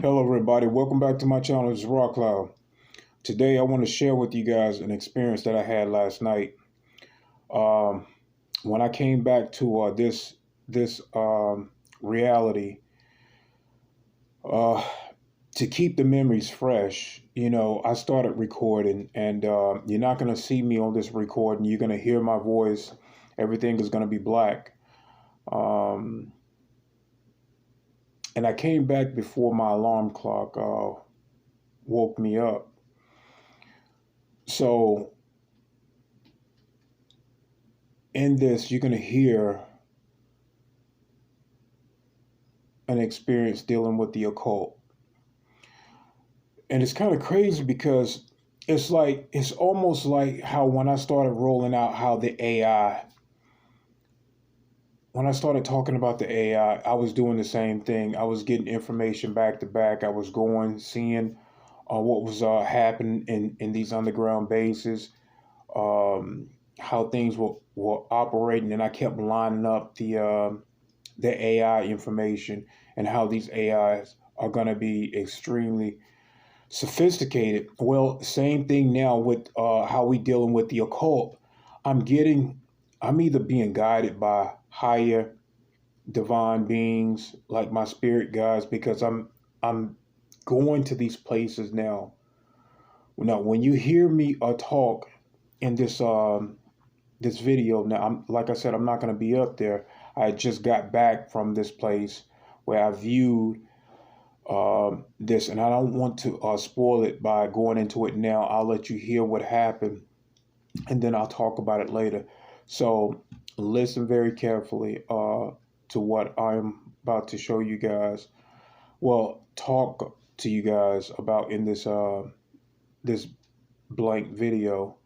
Hello, everybody. Welcome back to my channel. It's Rock Cloud. Today, I want to share with you guys an experience that I had last night. Um, when I came back to this reality, uh, to keep the memories fresh, I started recording, and you're not going to see me on this recording. You're going to hear my voice. Everything is going to be black. Um, and I came back before my alarm clock woke me up. So in this, you're going to hear an experience dealing with the occult. And it's kind of crazy because it's almost like how when I started rolling out how the AI, when I started talking about the AI, I was doing the same thing. I was getting information back to back. I was going, seeing what was happening in these underground bases, um, how things were operating, and I kept lining up the AI information and how these AIs are going to be extremely sophisticated. Well, same thing now with how we dealing with the occult. I'm getting, I'm either being guided by higher divine beings like my spirit guides because I'm going to these places now. Now, when you hear me talk in this video, now I'm like I said, I'm not going to be up there. I just got back from this place where I viewed this, and I don't want to spoil it by going into it now. I'll let you hear what happened, and then I'll talk about it later. So listen very carefully to what I'm about to show you guys. Well, talk to you guys about in this blank video,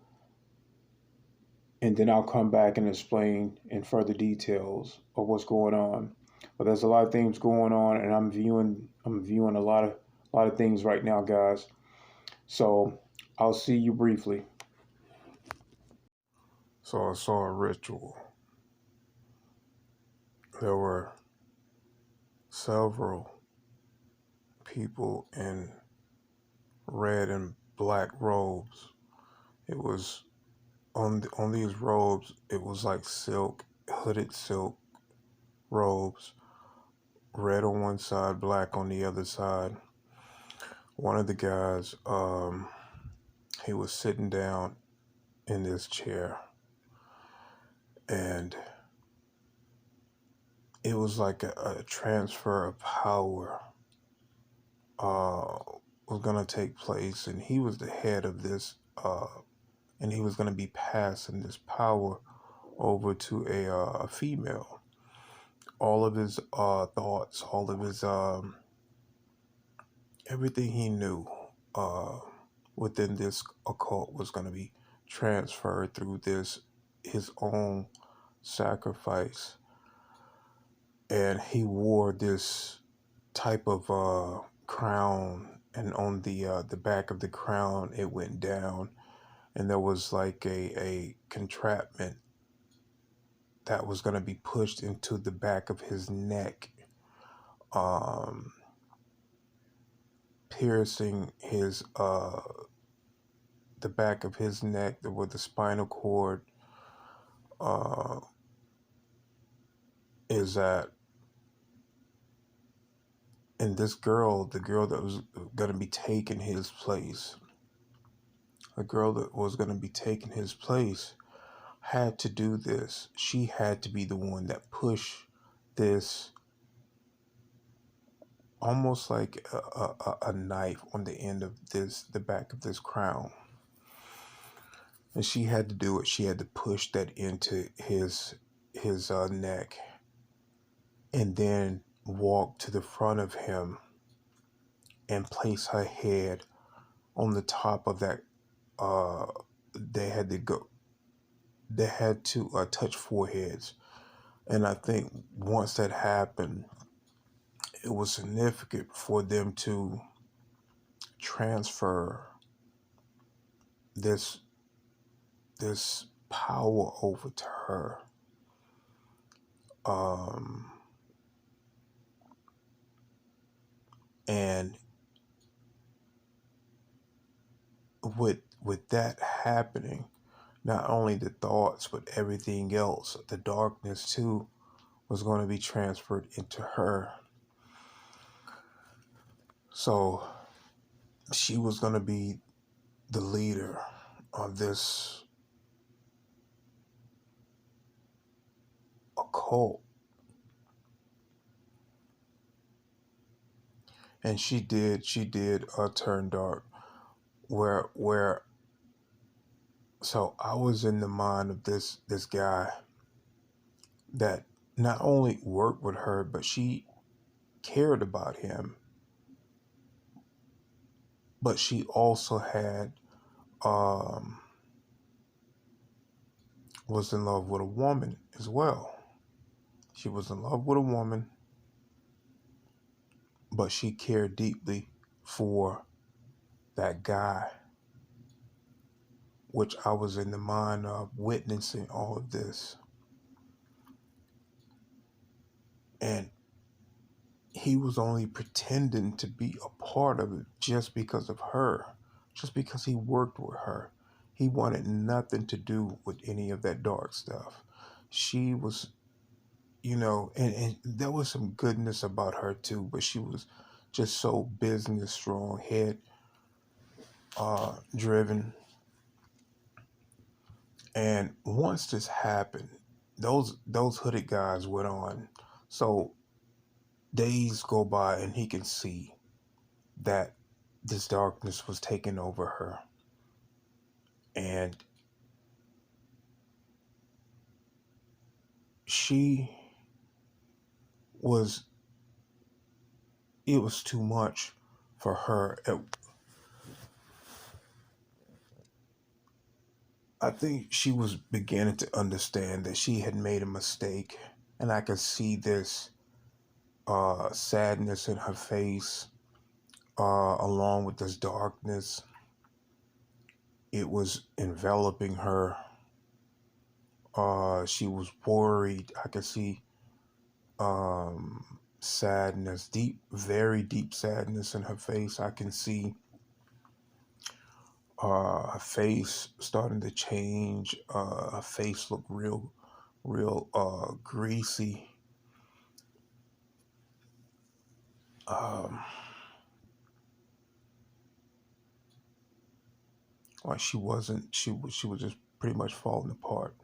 and then I'll come back and explain in further details of what's going on. But there's a lot of things going on, and I'm viewing a lot of things right now, guys. So I'll see you briefly. So I saw a ritual. There were several people in red and black robes. It was on these robes. It was like silk, hooded silk robes, red on one side, black on the other side. One of the guys, he was sitting down in this chair, and it was like a transfer of power uh, was going to take place, and he was the head of this, and he was going to be passing this power over to a female. All of his thoughts, all of his everything he knew uh, within this occult was going to be transferred through this his own sacrifice, and he wore this type of crown, and on the back of the crown it went down, and there was like a contraption that was going to be pushed into the back of his neck, um, piercing his the back of his neck where the spinal cord uh, is at. And this girl, the girl that was going to be taking his place, a girl that was going to be taking his place, had to do this. She had to be the one that pushed this, almost like a knife on the end of the back of this crown. And she had to do it. She had to push that into his neck, and then walk to the front of him and place her head on the top of that. Uh, they had to go. They had to touch foreheads, and I think once that happened, it was significant for them to transfer this this power over to her. Um, And with that happening, not only the thoughts but everything else, the darkness too, was going to be transferred into her. So she was going to be the leader of this occult. And she did turn dark. Where so I was in the mind of this guy that not only worked with her, but she cared about him, but she also had was in love with a woman as well. She was in love with a woman, but she cared deeply for that guy, which I was in the mind of witnessing all of this. And he was only pretending to be a part of it just because of her, just because he worked with her. He wanted nothing to do with any of that dark stuff. She was, and there was some goodness about her too, but she was just so business strong, head driven. And once this happened, those hooded guys went on. So days go by and he can see that this darkness was taking over her. And she was, it was too much for her. I think she was beginning to understand that she had made a mistake. And I could see this sadness in her face, along with this darkness. It was enveloping her. She was worried. I could see sadness, deep, very deep sadness in her face. I can see her face starting to change. Her face looked real greasy. Um, like she wasn't. She was just pretty much falling apart.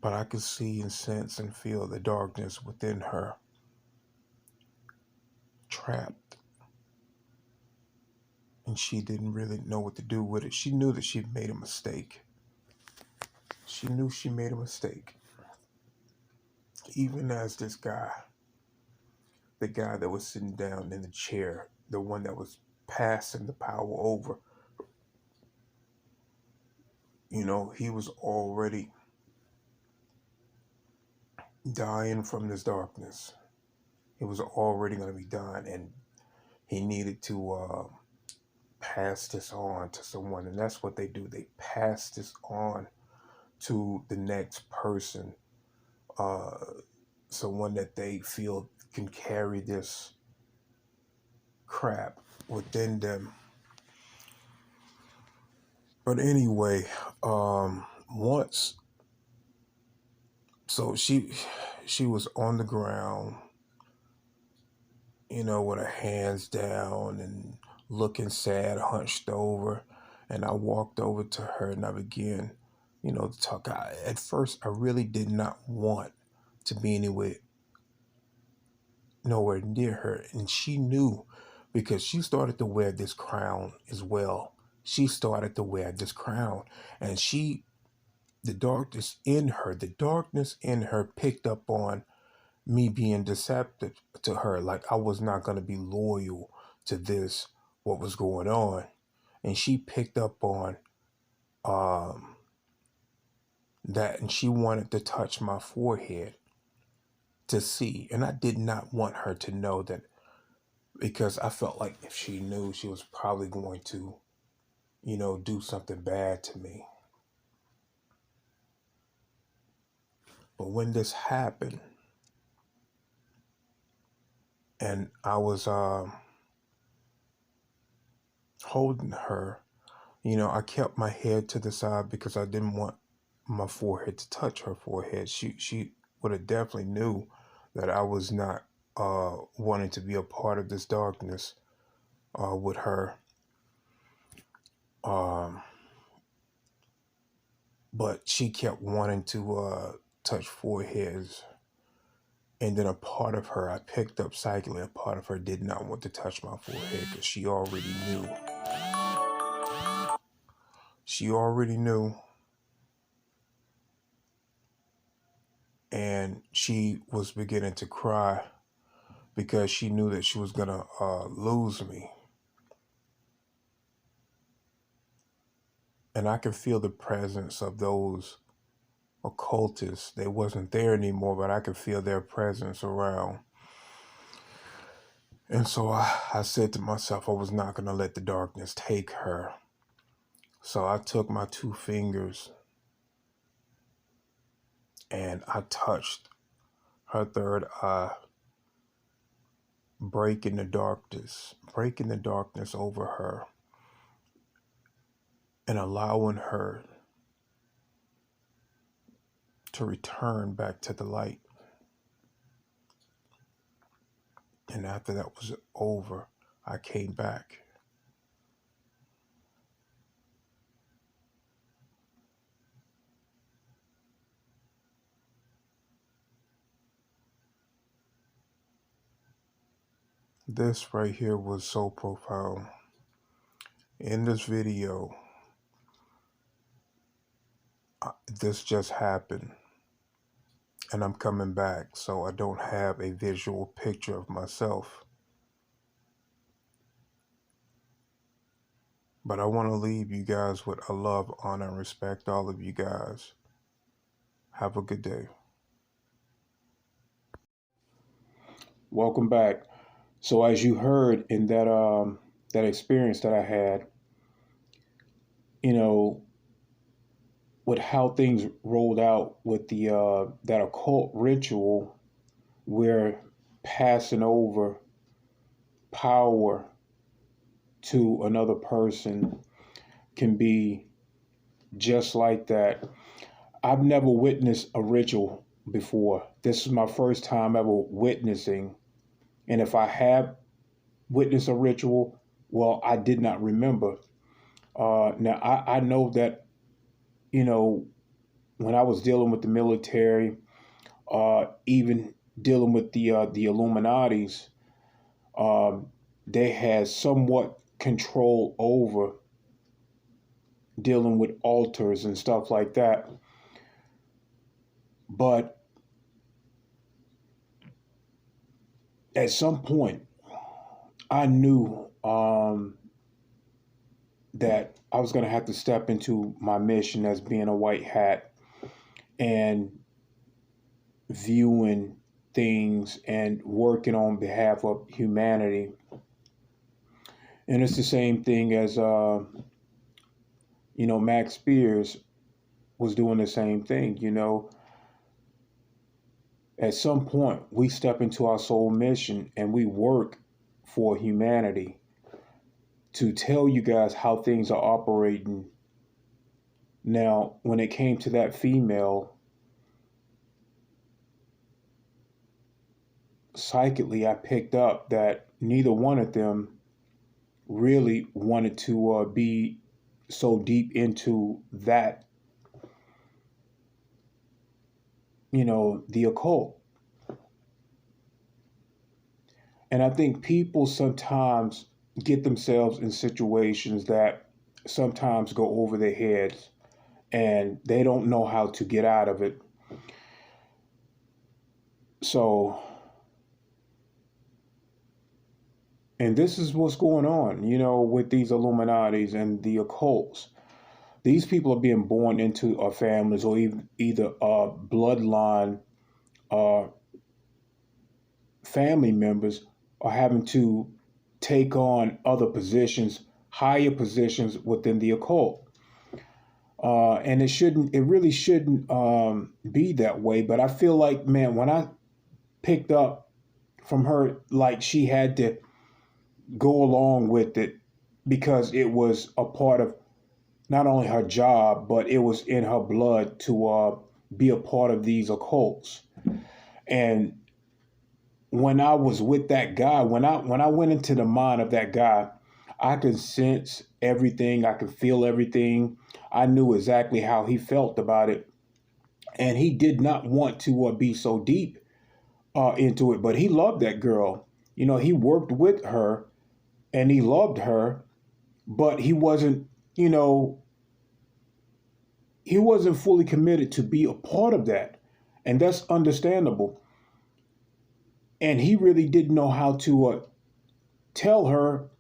But I could see and sense and feel the darkness within her, trapped. And she didn't really know what to do with it. She knew that she made a mistake. She knew she made a mistake. Even as this guy, the guy that was sitting down in the chair, the one that was passing the power over, he was already dying from this darkness. He was already going to be dying, and he needed to pass this on to someone. And that's what they do. They pass this on to the next person, uh, someone that they feel can carry this crap within them. But anyway, once, so she was on the ground, with her hands down and looking sad, hunched over. And I walked over to her and I began, to talk. At first, I really did not want to be nowhere near her. And she knew, because she started to wear this crown as well. She started to wear this crown. And the darkness in her picked up on me being deceptive to her. Like I was not going to be loyal to what was going on. And she picked up on um, that, and she wanted to touch my forehead to see. And I did not want her to know that, because I felt like if she knew, she was probably going to, do something bad to me. But when this happened, and I was holding her, I kept my head to the side because I didn't want my forehead to touch her forehead. She would have definitely knew that I was not wanting to be a part of this darkness with her. But she kept wanting to touch foreheads. And then a part of her, I picked up psychically, a part of her did not want to touch my forehead because she already knew. She already knew. And she was beginning to cry because she knew that she was going to lose me. And I could feel the presence of those occultists. They wasn't there anymore, but I could feel their presence around. And so I said to myself, I was not going to let the darkness take her. So I took my 2 fingers and I touched her third eye, breaking the darkness over her and allowing her to return back to the light. And after that was over, I came back. This right here was so profound. In this video, this just happened. And I'm coming back, so I don't have a visual picture of myself. But I want to leave you guys with a love, honor, and respect all of you guys. Have a good day. Welcome back. So as you heard in that experience that I had, with how things rolled out with the that occult ritual, we're passing over power to another person can be just like that. I've never witnessed a ritual before. This is my first time ever witnessing. And if I have witnessed a ritual, well, I did not remember. Now, I know that, when I was dealing with the military, even dealing with the Illuminatis, they had somewhat control over dealing with altars and stuff like that. But at some point, I knew that I was going to have to step into my mission as being a white hat and viewing things and working on behalf of humanity. And it's the same thing as, Max Spears was doing the same thing, At some point, we step into our soul mission and we work for humanity to tell you guys how things are operating. Now, when it came to that female, psychically, I picked up that neither one of them really wanted to be so deep into that, the occult. And I think people sometimes get themselves in situations that sometimes go over their heads and they don't know how to get out of it. So, and this is what's going on, with these Illuminatis and the occults. These people are being born into our families or either bloodline family members are having to take on other positions, higher positions within the occult. And it really shouldn't be that way. But I feel like, man, when I picked up from her, like she had to go along with it because it was a part of not only her job, but it was in her blood to be a part of these occults. And when I was with that guy, when I went into the mind of that guy, I could sense everything. I could feel everything. I knew exactly how he felt about it, and he did not want to be so deep into it. But he loved that girl. You know, he worked with her, and he loved her, but he wasn't. You know, he wasn't fully committed to be a part of that, and that's understandable. And he really didn't know how to tell her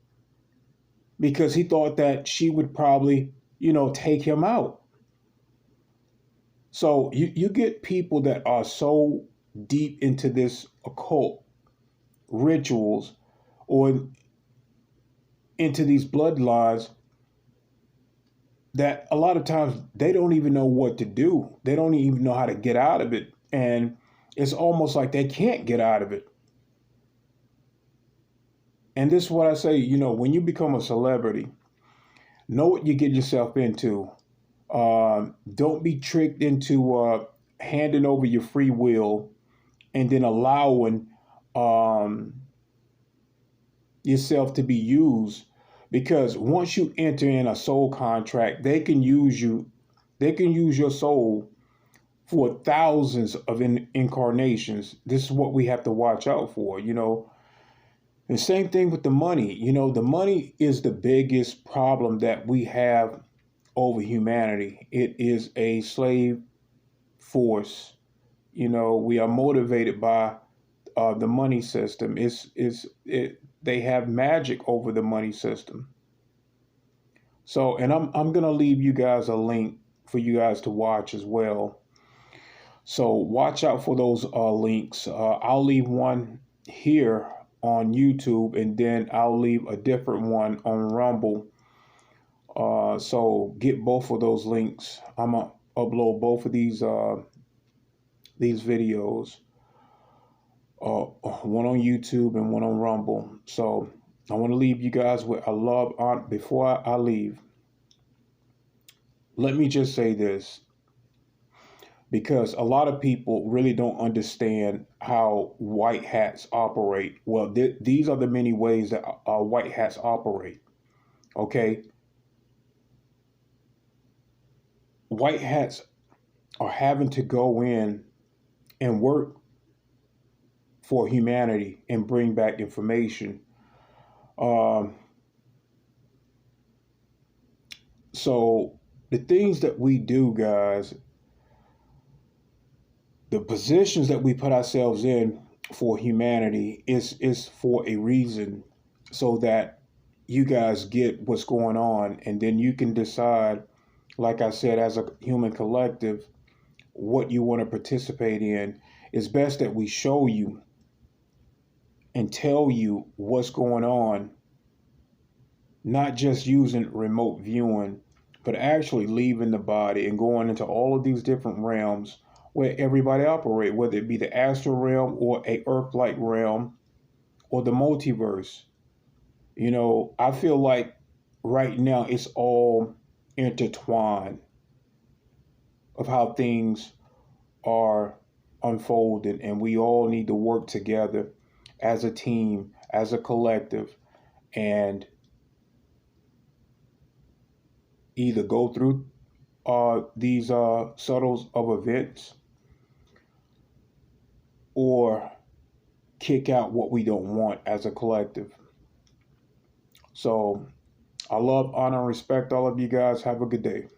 because he thought that she would probably, take him out. So you get people that are so deep into this occult rituals or into these bloodlines that a lot of times they don't even know what to do. They don't even know how to get out of it. And it's almost like they can't get out of it. And this is what I say, when you become a celebrity, know what you get yourself into. Don't be tricked into handing over your free will and then allowing yourself to be used. Because once you enter in a soul contract, they can use you. They can use your soul for thousands of incarnations. This is what we have to watch out for, And same thing with the money. The money is the biggest problem that we have over humanity. It is a slave force. We are motivated by the money system. They have magic over the money system. So, and I'm gonna leave you guys a link for you guys to watch as well. So watch out for those links. I'll leave one here on YouTube, and then I'll leave a different one on Rumble. So get both of those links. I'm gonna upload both of these videos, one on YouTube and one on Rumble. So I want to leave you guys with a love on. Before I leave, let me just say this, because a lot of people really don't understand how white hats operate. Well, these are the many ways that white hats operate. Okay. White hats are having to go in and work for humanity and bring back information. So the things that we do, guys, the positions that we put ourselves in for humanity is for a reason, so that you guys get what's going on, and then you can decide, like I said, as a human collective, what you want to participate in. It's best that we show you and tell you what's going on, not just using remote viewing, but actually leaving the body and going into all of these different realms where everybody operates, whether it be the astral realm or a earth-like realm or the multiverse. I feel like right now it's all intertwined of how things are unfolding, and we all need to work together as a team, as a collective, and either go through these subtles of events or kick out what we don't want as a collective. So I love, honor, and respect all of you guys. Have a good day.